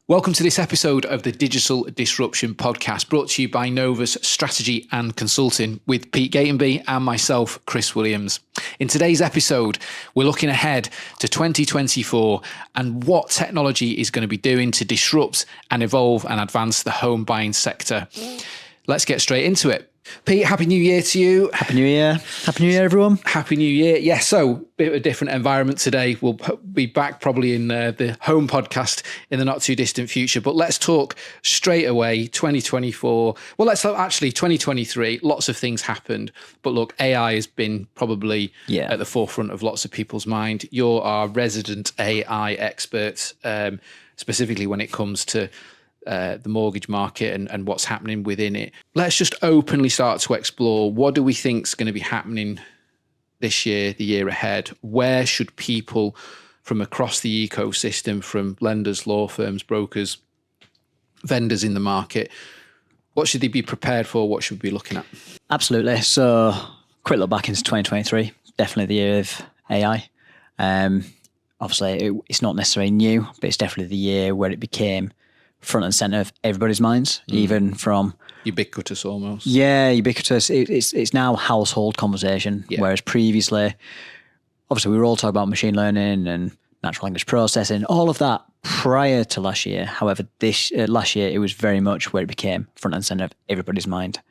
Welcome to this episode of the Digital Disruption Podcast, brought to you by Novus Strategy and Consulting with Pete Gatenby and myself, Chris Williams. In today's episode, we're looking ahead to 2024 and what technology is going to be doing to disrupt and evolve and advance the home buying sector. Let's get straight into it. Pete, Happy New Year to you. Happy New Year. Happy New Year, everyone. Happy New Year. Yeah, so bit of a different environment today. We'll be back probably in the home podcast in the not too distant future, but let's talk straight away 2024. Well, let's actually 2023, lots of things happened, but look, AI has been probably at the forefront of lots of people's mind. You're our resident AI expert, specifically when it comes to the mortgage market and what's happening within it. Let's just openly start to explore, what do we think is going to be happening this year, the year ahead? Where should people from across the ecosystem, from lenders, law firms, brokers, vendors in the market, what should they be prepared for? What should we be looking at? Absolutely. So quick look back into 2023, definitely the year of AI. Obviously, it's not necessarily new, but it's definitely the year where it became front and center of everybody's minds, even from ubiquitous almost. Yeah, ubiquitous. It's now household conversation, whereas previously, obviously, we were all talking about machine learning and natural language processing, all of that prior to last year. However, last year it was very much where it became front and center of everybody's mind.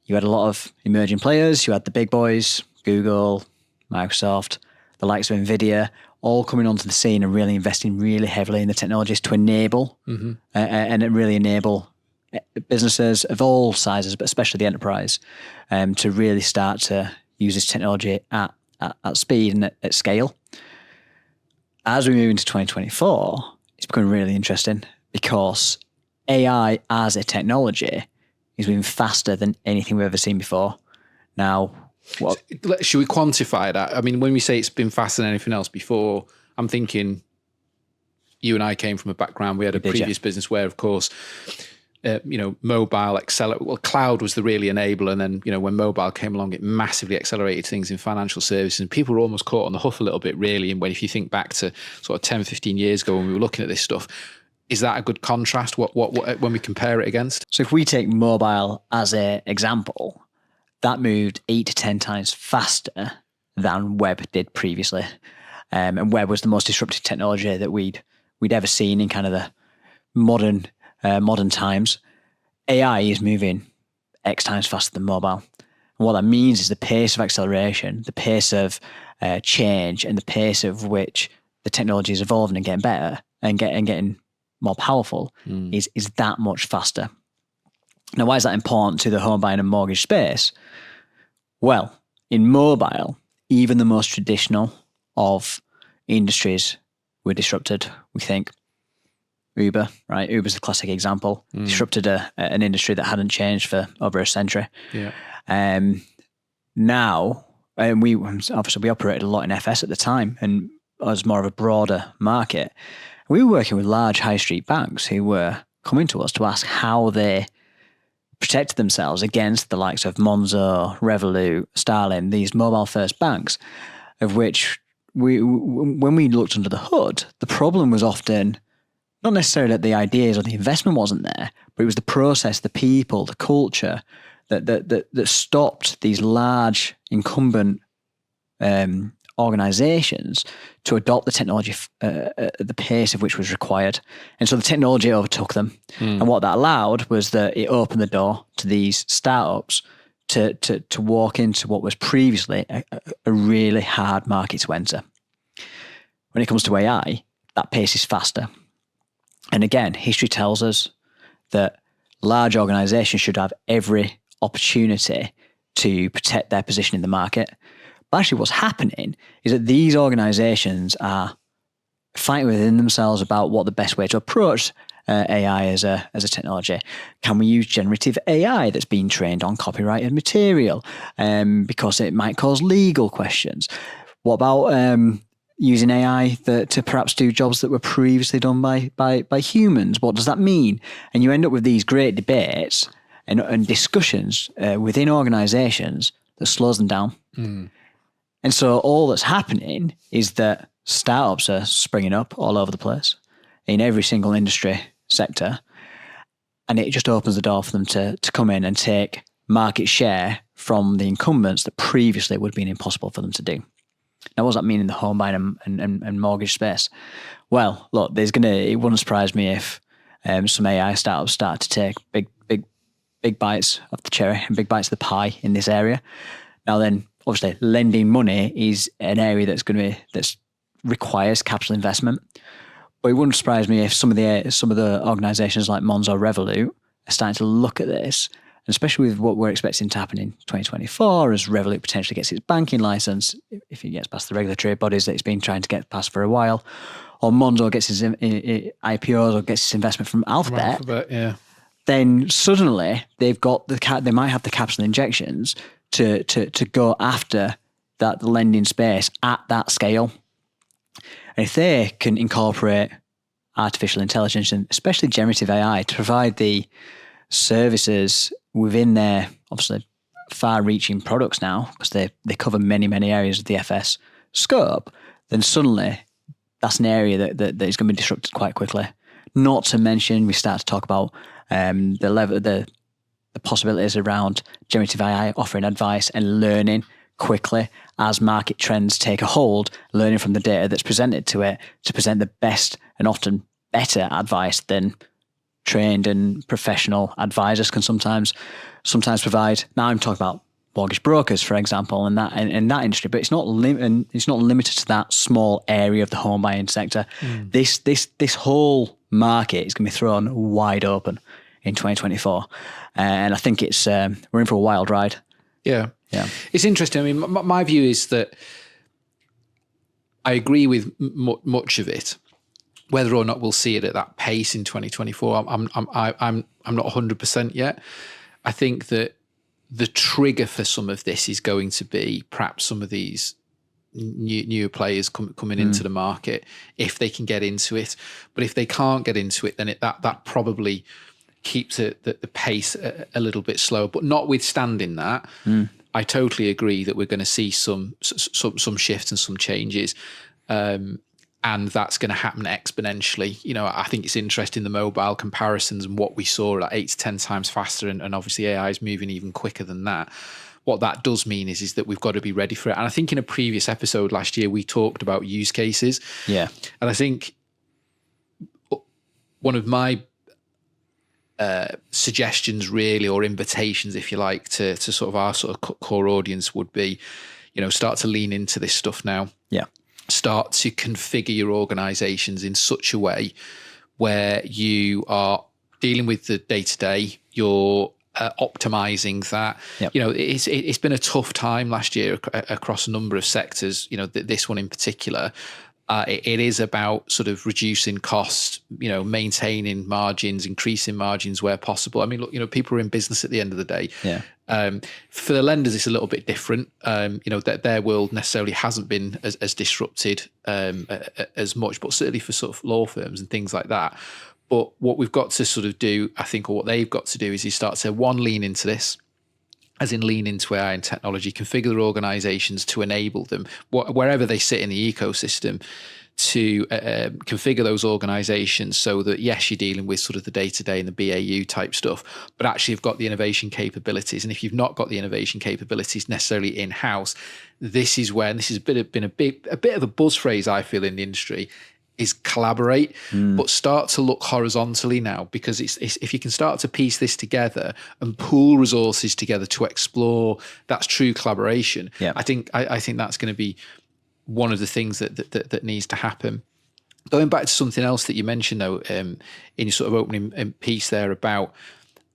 You had a lot of emerging players. You had the big boys, Google, Microsoft, the likes of NVIDIA, all coming onto the scene and really investing really heavily in the technologies to enable and really enable businesses of all sizes, but especially the enterprise, to really start to use this technology at speed and at scale. As we move into 2024, it's becoming really interesting because AI as a technology is moving faster than anything we've ever seen before. Now, should we quantify that? I mean, when we say it's been faster than anything else before, I'm thinking you and I came from a background. We had a previous business where, of course, mobile accelerate. Well, cloud was the really enabler, and then when mobile came along, it massively accelerated things in financial services, and people were almost caught on the hoof a little bit, really. And if you think back to sort of 10, 15 years ago when we were looking at this stuff, is that a good contrast? What when we compare it against? So if we take mobile as an example, that moved 8 to 10 times faster than web did previously. And web was the most disruptive technology that we'd ever seen in kind of the modern times. AI is moving X times faster than mobile. And what that means is the pace of acceleration, the pace of change, and the pace of which the technology is evolving and getting better and getting more powerful is that much faster. Now, why is that important to the home buying and mortgage space? Well, in mobile, even the most traditional of industries were disrupted, we think. Uber, right? Uber's the classic example. Disrupted an industry that hadn't changed for over a century. Yeah. Now, and we operated a lot in FS at the time, and as more of a broader market. We were working with large high street banks who were coming to us to ask how they protected themselves against the likes of Monzo, Revolut, Starling, these mobile-first banks, of which when we looked under the hood, the problem was often not necessarily that the ideas or the investment wasn't there, but it was the process, the people, the culture that stopped these large incumbent organizations to adopt the technology at the pace of which was required. And so the technology overtook them. And what that allowed was that it opened the door to these startups to walk into what was previously a really hard market to enter. When it comes to AI, that pace is faster. And again, history tells us that large organizations should have every opportunity to protect their position in the market. But actually what's happening is that these organizations are fighting within themselves about what the best way to approach AI as a technology. Can we use generative AI that's been trained on copyrighted material because it might cause legal questions? What about using AI to perhaps do jobs that were previously done by humans? What does that mean? And you end up with these great debates and discussions within organizations that slows them down. And so all that's happening is that startups are springing up all over the place. in every single industry sector. And it just opens the door for them to come in and take market share from the incumbents that previously would have been impossible for them to do. Now, what does that mean in the home buying and mortgage space? Well, look, it wouldn't surprise me if some AI startups start to take big bites of the cherry and big bites of the pie in this area. Now then, obviously, lending money is an area that requires capital investment. But it wouldn't surprise me if some of the organisations like Monzo, Revolut are starting to look at this, and especially with what we're expecting to happen in 2024 as Revolut potentially gets its banking licence, if it gets past the regulatory bodies that it's been trying to get past for a while, or Monzo gets its IPOs or gets its investment from Alphabet, yeah. Then suddenly they might have the capital injections to go after that lending space at that scale. And if they can incorporate artificial intelligence and especially generative AI to provide the services within their obviously far-reaching products now, because they cover many, many areas of the FS scope, then suddenly that's an area that is going to be disrupted quite quickly. Not to mention, we start to talk about the possibilities around generative AI offering advice and learning quickly as market trends take a hold, learning from the data that's presented to it to present the best and often better advice than trained and professional advisors can sometimes provide. Now I'm talking about mortgage brokers, for example, in that industry, but it's not limited to that small area of the home buying sector. This whole market is going to be thrown wide open in 2024, and I think it's we're in for a wild ride. Yeah. Yeah, it's interesting. I mean, my view is that I agree with much of it. Whether or not we'll see it at that pace in 2024, I'm not 100% yet. I think that the trigger for some of this is going to be perhaps some of these newer players coming into the market if they can get into it. But if they can't get into it, then that probably keeps the pace a little bit slower. But notwithstanding that, I totally agree that we're going to see some shifts and some changes, and that's going to happen exponentially. You know, I think it's interesting, the mobile comparisons and what we saw at 8 to 10 times faster, and obviously AI is moving even quicker than that. What that does mean is that we've got to be ready for it. And I think in a previous episode last year, we talked about use cases. Yeah. And I think one of my suggestions really, or invitations, if you like, to sort of our sort of core audience would be, you know, start to lean into this stuff now. Yeah. Start to configure your organizations in such a way where you are dealing with the day-to-day, you're optimizing that. Yep. You know, it's been a tough time last year across a number of sectors, you know, this one in particular. It is about sort of reducing costs, you know, maintaining margins, increasing margins where possible. I mean, look, you know, people are in business at the end of the day. Yeah. For the lenders, it's a little bit different. You know, that their world necessarily hasn't been as disrupted as much, but certainly for sort of law firms and things like that. But what we've got to sort of do, I think, or what they've got to do is start to, lean into this, as in lean into AI and technology, configure their organizations to enable them, wherever they sit in the ecosystem, to configure those organizations so that, yes, you're dealing with sort of the day-to-day and the BAU type stuff, but actually you've got the innovation capabilities. And if you've not got the innovation capabilities necessarily in-house, this is where, and this has been a bit of a buzz phrase, I feel, in the industry, is collaborate, but start to look horizontally now, because it's if you can start to piece this together and pool resources together to explore, that's true collaboration. Yeah. I think that's going to be one of the things that needs to happen. Going back to something else that you mentioned though, in your sort of opening piece there about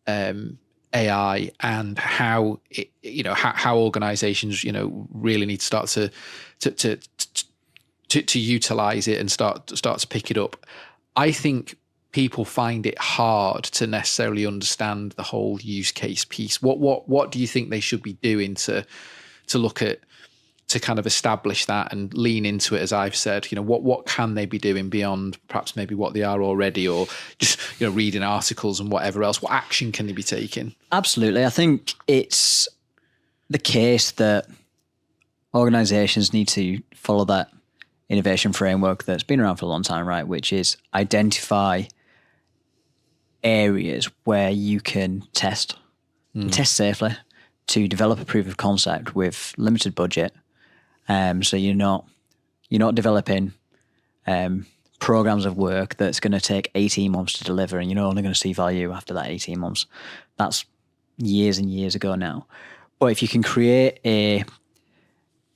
AI and how it, you know, how organizations, you know, really need to start to utilize it and start to pick it up. I think people find it hard to necessarily understand the whole use case piece. What do you think they should be doing to look at, to kind of establish that and lean into it, as I've said? You know, what can they be doing beyond perhaps maybe what they are already, or just, you know, reading articles and whatever else? What action can they be taking? Absolutely. I think it's the case that organizations need to follow that innovation framework that's been around for a long time, right? Which is identify areas where you can test and test safely to develop a proof of concept with limited budget. So you're not developing programs of work that's going to take 18 months to deliver, and you're only going to see value after that 18 months. That's years and years ago now. But if you can create a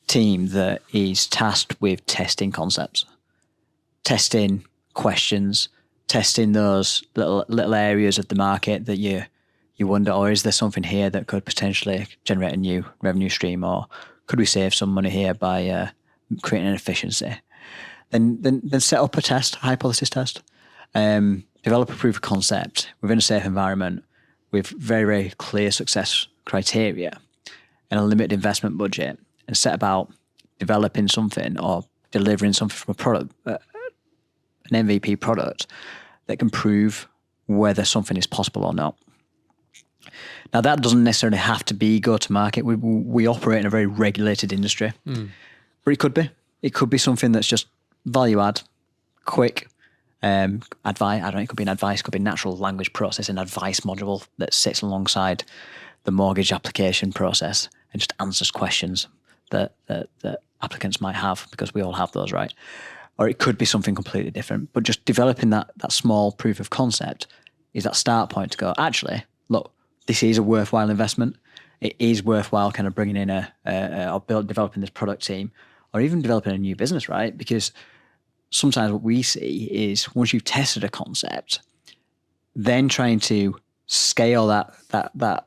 team that is tasked with testing concepts, testing questions, testing those little areas of the market that you wonder, or is there something here that could potentially generate a new revenue stream, or could we save some money here by creating an efficiency? Then set up a test, a hypothesis test, develop a proof of concept within a safe environment with very, very clear success criteria and a limited investment budget, and set about developing something or delivering something from a product, an MVP product that can prove whether something is possible or not. Now, that doesn't necessarily have to be go-to-market. We operate in a very regulated industry, but it could be. It could be something that's just value add, quick advice. I don't know, it could be an advice, it could be natural language processing advice module that sits alongside the mortgage application process and just answers questions that applicants might have, because we all have those, right? Or it could be something completely different. But just developing that small proof of concept is that start point to go, actually, look, this is a worthwhile investment. It is worthwhile kind of bringing in developing this product team, or even developing a new business, right? Because sometimes what we see is once you've tested a concept, then trying to scale that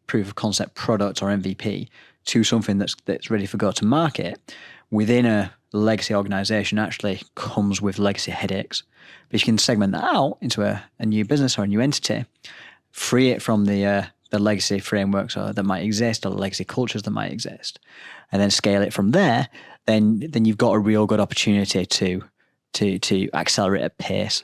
proof of concept product or MVP to something that's ready for go to market within a legacy organization actually comes with legacy headaches. But you can segment that out into a new business or a new entity, free it from the legacy frameworks that might exist, or the legacy cultures that might exist, and then scale it from there. Then you've got a real good opportunity to accelerate at pace.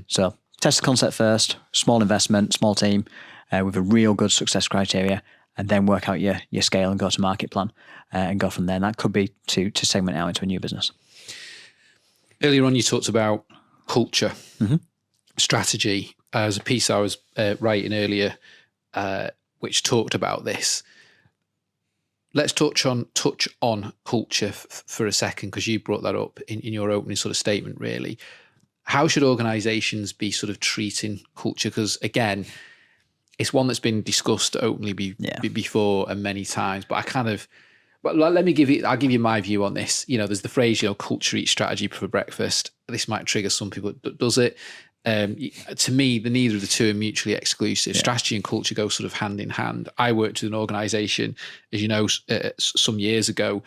So test the concept first, small investment, small team, with a real good success criteria, and then work out your scale and go to market plan, and go from there. And that could be to segment out into a new business. Earlier on, you talked about culture, strategy. As a piece I was writing earlier, which talked about this. Let's touch on culture for a second, because you brought that up in your opening sort of statement, really. How should organizations be sort of treating culture? Because again, it's one that's been discussed openly before and many times, but I'll give you my view on this. There's the phrase, culture eats strategy for breakfast. This might trigger some people. Does it? To me, neither of the two are mutually exclusive. Yeah. Strategy and culture go sort of hand in hand. I worked with an organization, as you know, some years ago,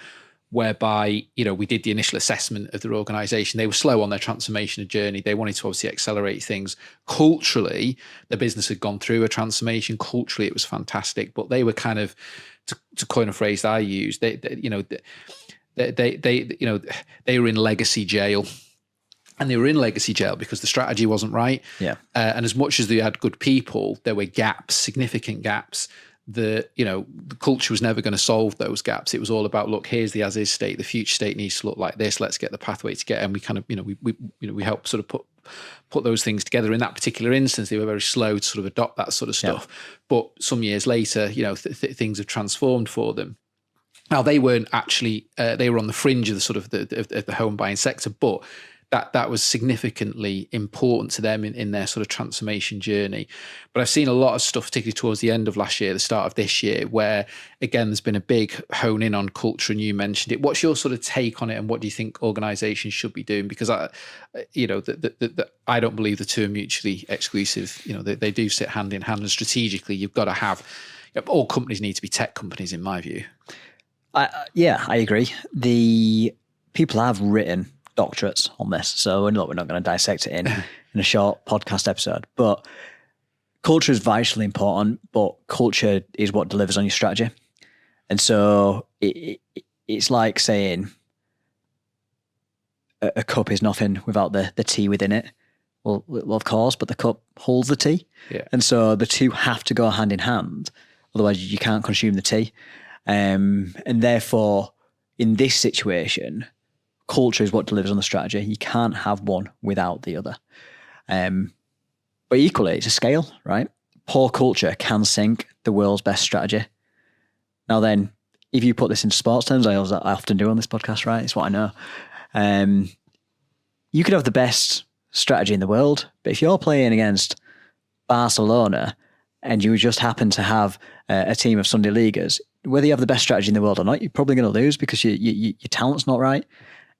whereby, we did the initial assessment of their organization. They were slow on their transformation journey. They wanted to obviously accelerate things. Culturally, the business had gone through a transformation. Culturally, it was fantastic, but they were kind of, to coin a phrase that I use, they were in legacy jail. And they were in legacy jail because the strategy wasn't right. Yeah. And as much as they had good people, there were gaps, significant gaps. The culture was never going to solve those gaps. It was all about, look, here's the as-is state. The future state needs to look like this. Let's get the pathway to get. And we kind of, we help sort of put those things together. In that particular instance, they were very slow to sort of adopt that sort of stuff. Yeah. But some years later, things have transformed for them. Now, they weren't actually, they were on the fringe of the sort of the home buying sector, but that was significantly important to them in their sort of transformation journey. But I've seen a lot of stuff, particularly towards the end of last year, the start of this year, where, again, there's been a big hone in on culture, and you mentioned it. What's your sort of take on it, and what do you think organizations should be doing? Because I don't believe the two are mutually exclusive. They do sit hand in hand, and strategically, you've got to have, all companies need to be tech companies, in my view. I agree. The people have written doctorates on this, so we're not going to dissect it in a short podcast episode, but culture is vitally important, but culture is what delivers on your strategy. And so it's like saying a cup is nothing without the tea within it. Well, of course, but the cup holds the tea. Yeah. And so the two have to go hand in hand, otherwise you can't consume the tea. And therefore, in this situation, culture is what delivers on the strategy. You can't have one without the other. But equally, it's a scale, right? Poor culture can sink the world's best strategy. Now then, if you put this into sports terms, I often do on this podcast, right? It's what I know. You could have the best strategy in the world, but if you're playing against Barcelona and you just happen to have a team of Sunday leaguers, whether you have the best strategy in the world or not, you're probably going to lose because your talent's not right.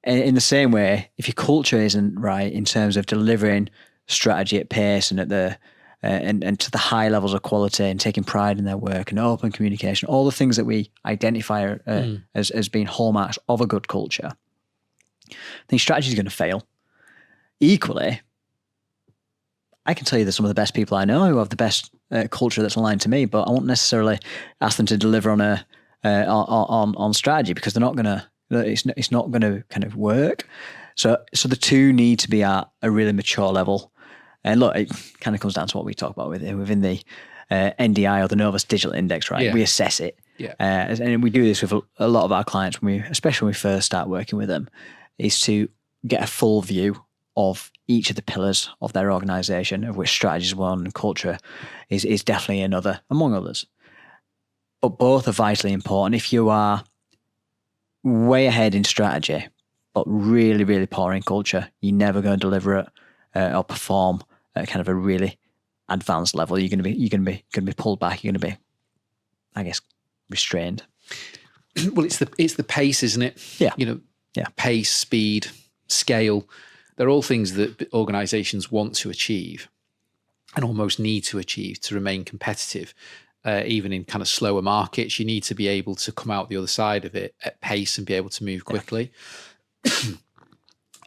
And in the same way, if your culture isn't right in terms of delivering strategy at pace and at the and to the high levels of quality and taking pride in their work and open communication, all the things that we identify as being hallmarks of a good culture, then strategy is going to fail. Equally, I can tell you that some of the best people I know who have the best culture that's aligned to me, but I won't necessarily ask them to deliver on strategy because they're not going to. It's not going to kind of work. So the two need to be at a really mature level. And look, it kind of comes down to what we talk about within the NDI or the Novus Digital Index, right? Yeah. We assess it. Yeah. And we do this with a lot of our clients, especially when we first start working with them, is to get a full view of each of the pillars of their organization, of which strategy is one and culture is definitely another, among others. But both are vitally important. If you are way ahead in strategy, but really, really poor in culture, you're never going to deliver it or perform at kind of a really advanced level. You're going to be pulled back. You're going to be, I guess, restrained. Well, it's the pace, isn't it? Yeah. Pace, speed, scale. They're all things that organizations want to achieve and almost need to achieve to remain competitive. Even in kind of slower markets, you need to be able to come out the other side of it at pace and be able to move quickly.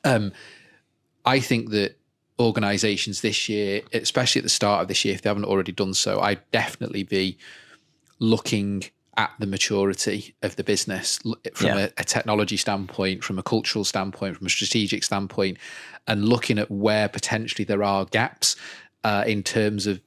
Yeah. I think that organizations this year, especially at the start of this year, if they haven't already done so, I'd definitely be looking at the maturity of the business from a technology standpoint, from a cultural standpoint, from a strategic standpoint, and looking at where potentially there are gaps in terms of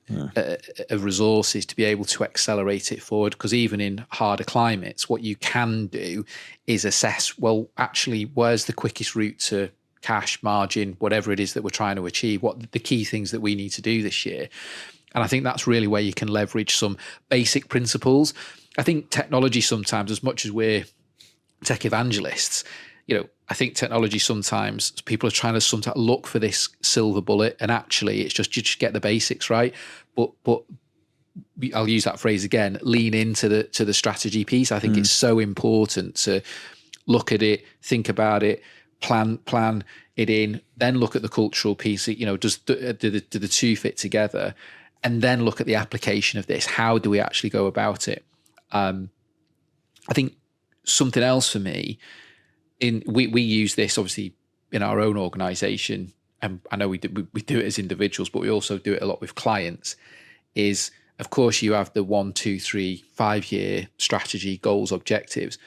resources to be able to accelerate it forward. Because even in harder climates, what you can do is assess, well, actually, where's the quickest route to cash, margin, whatever it is that we're trying to achieve, what the key things that we need to do this year. And I think that's really where you can leverage some basic principles. I think technology sometimes, as much as we're tech evangelists, I think technology sometimes people are trying to sometimes look for this silver bullet, and actually it's just you just get the basics right. But I'll use that phrase again: lean into the strategy piece. I think it's so important to look at it, think about it, plan it in, then look at the cultural piece. Do the two fit together, and then look at the application of this. How do we actually go about it? I think something else for me. We use this obviously in our own organization, and I know we do it as individuals, but we also do it a lot with clients. Is of course you have the 1, 2, 3, 5 year strategy, goals, objectives,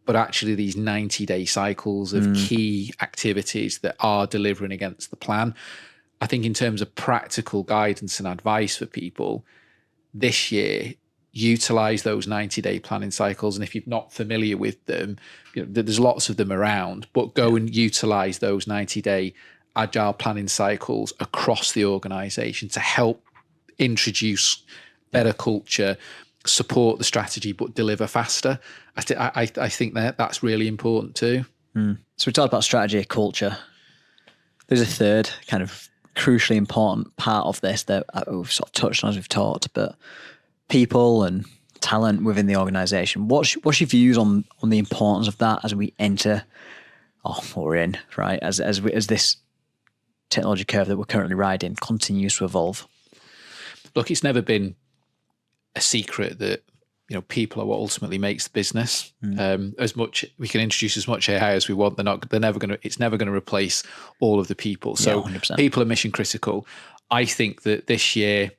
but actually these 90-day cycles of key activities that are delivering against the plan. I think in terms of practical guidance and advice for people this year, utilize those 90-day planning cycles. And if you're not familiar with them, there's lots of them around, but go and utilize those 90-day agile planning cycles across the organization to help introduce better culture, support the strategy, but deliver faster. I think that's really important too. So we talked about strategy, culture. There's a third kind of crucially important part of this that we've sort of touched on as we've talked, but people and talent within the organization. What's your views on the importance of that as we enter, what we're in, right? As this technology curve that we're currently riding continues to evolve. Look, it's never been a secret that people are what ultimately makes the business. As much we can introduce as much AI as we want, it's never going to replace all of the people. So 100%. People are mission critical. I think that this year,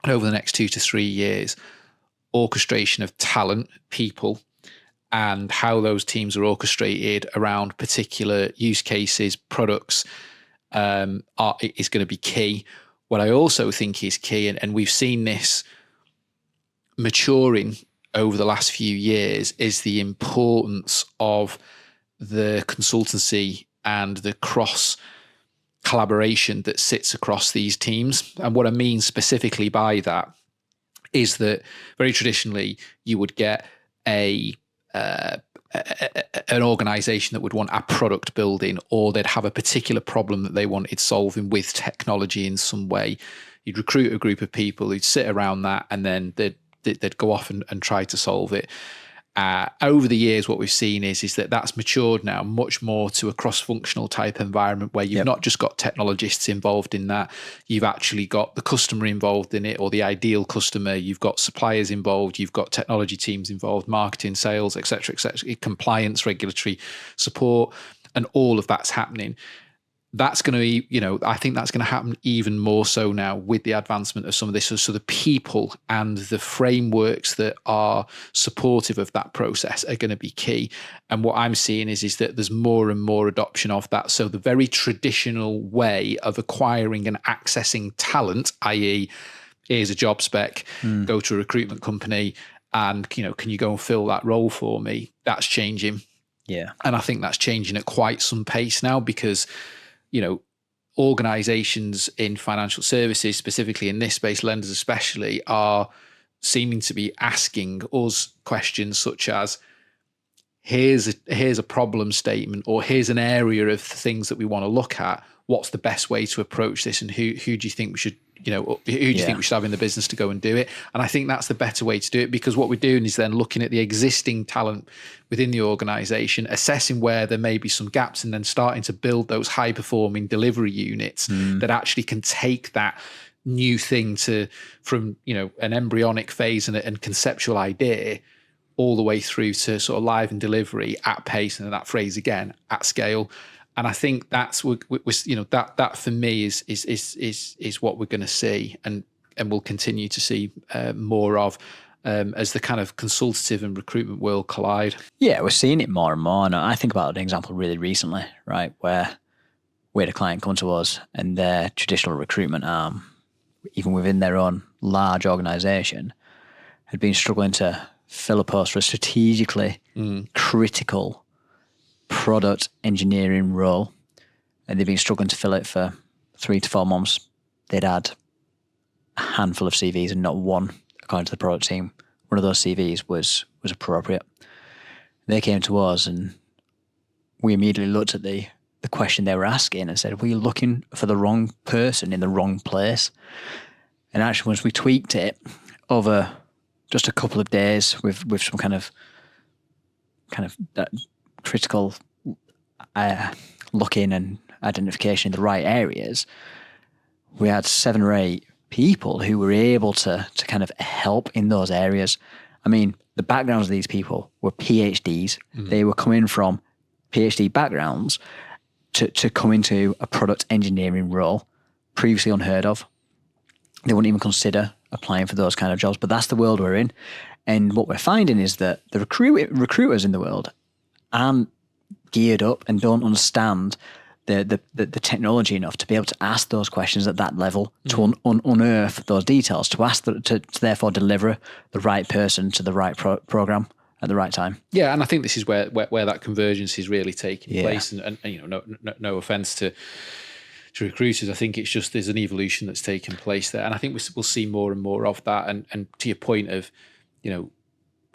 and over the next 2 to 3 years, orchestration of talent, people, and how those teams are orchestrated around particular use cases, products, is going to be key. What I also think is key, and we've seen this maturing over the last few years, is the importance of the consultancy and the cross collaboration that sits across these teams. And what I mean specifically by that is that very traditionally you would get an organization that would want a product building, or they'd have a particular problem that they wanted solving with technology in some way. You'd recruit a group of people who'd sit around that, and then they'd go off and try to solve it. Over the years, what we've seen is that that's matured now much more to a cross-functional type environment where you've not just got technologists involved in that, you've actually got the customer involved in it, or the ideal customer, you've got suppliers involved, you've got technology teams involved, marketing, sales, etc., compliance, regulatory support, and all of that's happening. That's going to be, I think that's going to happen even more so now with the advancement of some of this. So the people and the frameworks that are supportive of that process are going to be key. And what I'm seeing is that there's more and more adoption of that. So the very traditional way of acquiring and accessing talent, i.e., here's a job spec, go to a recruitment company and, can you go and fill that role for me? That's changing. Yeah. And I think that's changing at quite some pace now, because organizations in financial services, specifically in this space, lenders especially, are seeming to be asking us questions such as, here's a problem statement, or here's an area of things that we want to look at. What's the best way to approach this? And who do you think we should, who do you think we should have in the business to go and do it? And I think that's the better way to do it, because what we're doing is then looking at the existing talent within the organization, assessing where there may be some gaps, and then starting to build those high performing delivery units that actually can take that new thing from an embryonic phase and conceptual idea all the way through to sort of live and delivery at pace, and that phrase again, at scale. And I think that's that for me is what we're going to see, and we'll continue to see more of as the kind of consultative and recruitment world collide. Yeah, we're seeing it more and more. And I think about an example really recently, right, where we had a client come to us, and their traditional recruitment arm, even within their own large organisation, had been struggling to fill a post for a strategically critical product engineering role, and they've been struggling to fill it for 3 to 4 months. They'd had a handful of CVs, and not one, according to the product team, one of those CVs was appropriate. They came to us, and we immediately looked at the question they were asking and said, "We're looking for the wrong person in the wrong place." And actually, once we tweaked it over just a couple of days with some kind of critical looking and identification in the right areas, we had 7 or 8 people who were able to kind of help in those areas. I mean, the backgrounds of these people were PhDs. They were coming from PhD backgrounds to come into a product engineering role previously unheard of. They wouldn't even consider applying for those kind of jobs, but that's the world we're in. And what we're finding is that the recruiters in the world aren't geared up and don't understand the technology enough to be able to ask those questions at that level, to unearth those details, to therefore deliver the right person to the right program at the right time. Yeah, and I think this is where that convergence is really taking place. And no offense to recruiters, I think it's just there's an evolution that's taken place there, and I think we'll see more and more of that. And to your point of,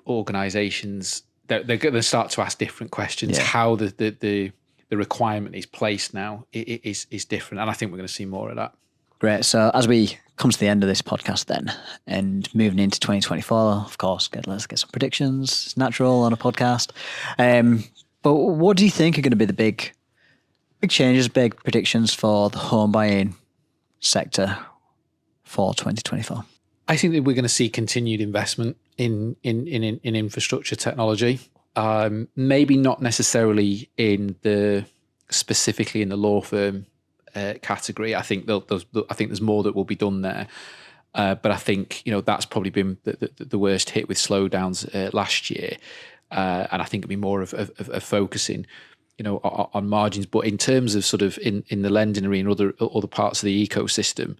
organisations, they're going to start to ask different questions. How the requirement is placed now is different, and I think we're going to see more of that. Great. So as we come to the end of this podcast then, and moving into 2024, of course, let's get some predictions. It's natural on a podcast. But what do you think are going to be the big changes, big predictions for the home buying sector for 2024? I think that we're going to see continued investment in infrastructure technology. Maybe not necessarily specifically in the law firm category. I think there's more that will be done there. But I think that's probably been the worst hit with slowdowns last year, and I think it'll be more of focusing on margins. But in terms of sort of in the lending arena, other parts of the ecosystem,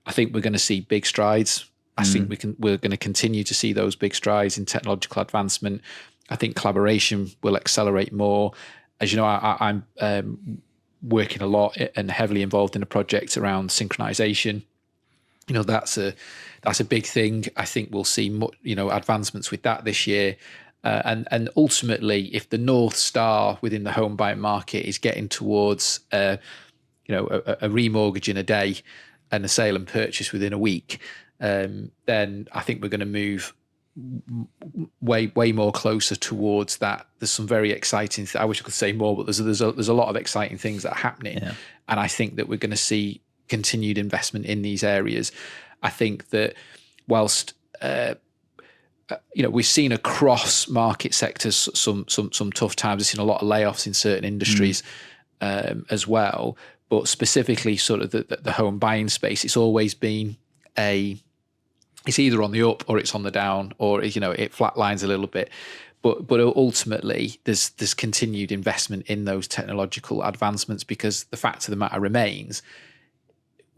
I think we're going to see big strides. I think we're going to continue to see those big strides in technological advancement. I think collaboration will accelerate more, as you know, I'm working a lot and heavily involved in a project around synchronization. That's a big thing. I think we'll see advancements with that this year. And ultimately, if the North Star within the home buying market is getting towards a remortgage in a day and a sale and purchase within a week, then I think we're going to move way more closer towards that. There's some very exciting. I wish I could say more, but there's a lot of exciting things that are happening, and I think that we're going to see continued investment in these areas. I think that whilst we've seen across market sectors some tough times. We've seen a lot of layoffs in certain industries as well, but specifically sort of the home buying space, it's always been it's either on the up or it's on the down, or it flatlines a little bit. But ultimately, there's continued investment in those technological advancements, because the fact of the matter remains,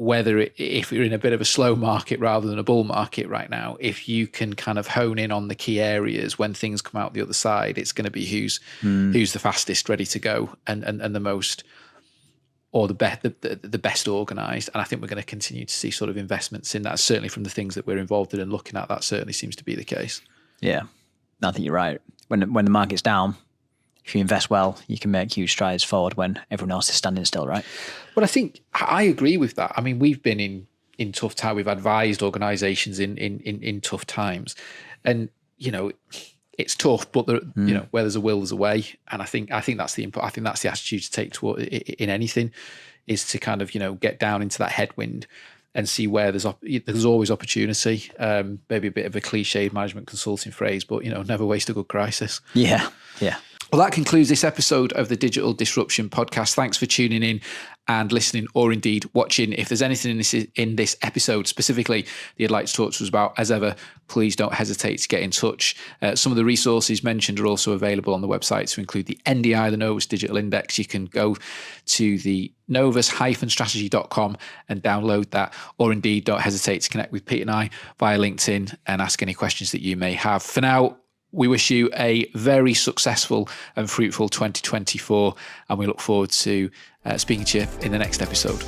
if you're in a bit of a slow market rather than a bull market right now, if you can kind of hone in on the key areas when things come out the other side, it's going to be who's the fastest ready to go and the most, or the best organised. And I think we're going to continue to see sort of investments in that. Certainly from the things that we're involved in and looking at, that certainly seems to be the case. Yeah, I think you're right. When the market's down, if you invest well, you can make huge strides forward when everyone else is standing still, right? But I think I agree with that. I mean, we've been in tough times. We've advised organisations in tough times, and it's tough. But where there's a will, there's a way. And I think that's the input. I think that's the attitude to take toward in anything, is to kind of get down into that headwind and see where there's always opportunity. Maybe a bit of a cliched management consulting phrase, but never waste a good crisis. Yeah. Well, that concludes this episode of the Digital Disruption Podcast. Thanks for tuning in and listening, or indeed watching. If there's anything in this episode specifically that you'd like to talk to us about, as ever, please don't hesitate to get in touch. Some of the resources mentioned are also available on the website, to include the NDI, the Novus Digital Index. You can go to the novus-strategy.com and download that, or indeed don't hesitate to connect with Pete and I via LinkedIn and ask any questions that you may have. For now, we wish you a very successful and fruitful 2024, and we look forward to speaking to you in the next episode.